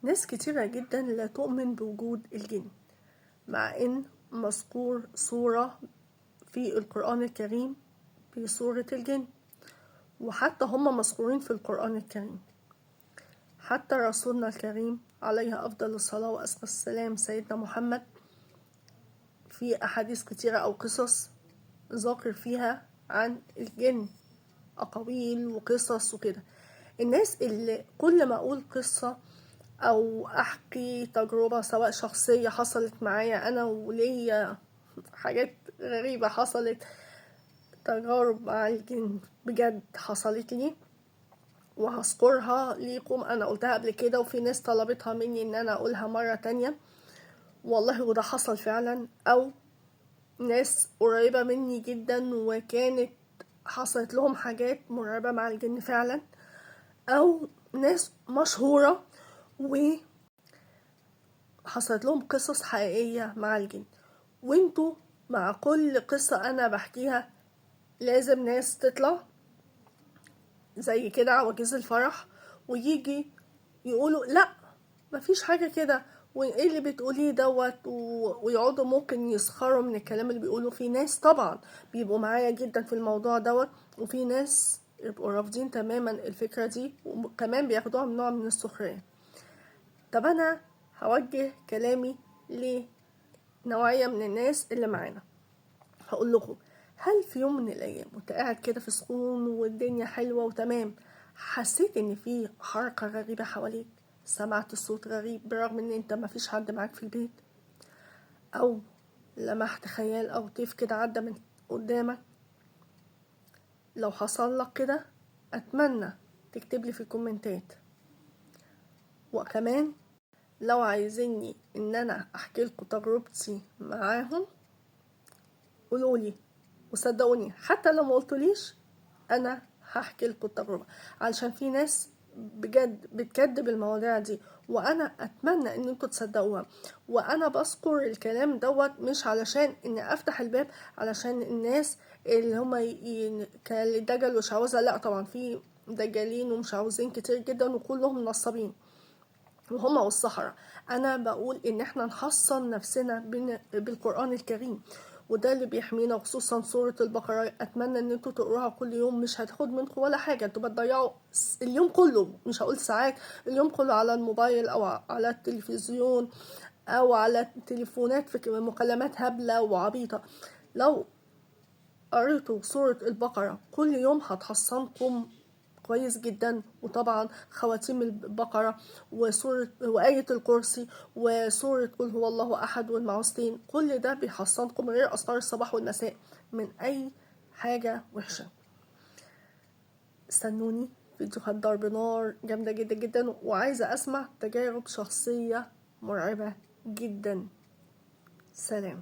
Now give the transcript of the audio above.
ناس كتيرة جدا لا تؤمن بوجود الجن، مع ان مذكور صورة في القرآن الكريم في سورة الجن، وحتى هم مذكورين في القرآن الكريم. حتى رسولنا الكريم عليه أفضل الصلاة وأزكى السلام سيدنا محمد في أحاديث كتيرة أو قصص ذاكر فيها عن الجن، أقاويل وقصص وكده. الناس اللي كل ما أقول قصة أو أحكي تجربة سواء شخصية حصلت معايا أنا وليا حاجات غريبة حصلت، تجارب مع الجن بجد حصلت لي وهذكرها ليكم. أنا قلتها قبل كده وفي ناس طلبتها مني إن أنا أقولها مرة تانية، والله وده حصل فعلا. أو ناس قريبة مني جدا وكانت حصلت لهم حاجات مرعبة مع الجن فعلا، أو ناس مشهورة وحصلت لهم قصص حقيقية مع الجن. وانتوا مع كل قصة أنا بحكيها لازم ناس تطلع زي كده عواجيز الفرح ويجي يقولوا لا مفيش حاجة كده، وايه اللي بتقوليه دوت ويقعدوا ممكن يسخروا من الكلام اللي بيقولوا. في ناس طبعا بيبقوا معايا جدا في الموضوع دوت، وفي ناس يبقوا رافضين تماما الفكرة دي وكمان بياخدوها من نوع من السخرية. طب انا هوجه كلامي لنوعية من الناس اللي معانا، هقول لكم: هل في يوم من الايام وانت قاعد كده في سكون والدنيا حلوة وتمام حسيت ان في حركة غريبة حواليك، سمعت صوت غريب برغم ان انت مفيش حد معاك في البيت، او لمحت خيال او طيف كده عدى من قدامك؟ لو حصل لك كده اتمنى تكتب لي في الكومنتات. وكمان لو عايزيني ان انا احكي لكم تجربتي معاهم قولولي، وصدقوني حتى لو ما قلتوليش انا هحكي لكم التجربه، علشان في ناس بجد بتكذب المواضيع دي وانا اتمنى ان انتوا تصدقوها. وانا بذكر الكلام دوت مش علشان اني افتح الباب علشان الناس اللي هم كالدجل وشعوذه، لا طبعا في دجالين ومشعوذين كتير جدا وكلهم نصابين وهما والسحرة. انا بقول ان احنا نحصن نفسنا بالقرآن الكريم، وده اللي بيحمينا، خصوصا سورة البقرة. اتمنى ان انتوا تقروها كل يوم، مش هتاخد منكم ولا حاجة، انتوا بتضيعوا اليوم كله، مش هقول ساعات، اليوم كله على الموبايل او على التلفزيون او على التليفونات في مكالمات هبلة وعبيطة. لو قريتوا سورة البقرة كل يوم هتحصنكم كويس جدا. وطبعا خواتيم البقرة وآية الكرسي وسورة قل هو الله أحد والمعوذتين، كل ده بيحصنكم غير أذكار الصباح والمساء من أي حاجة وحشة. استنوني فيديوهات ضرب نار جامدة جدا جدا، وعايزة أسمع تجارب شخصية مرعبة جدا. سلام.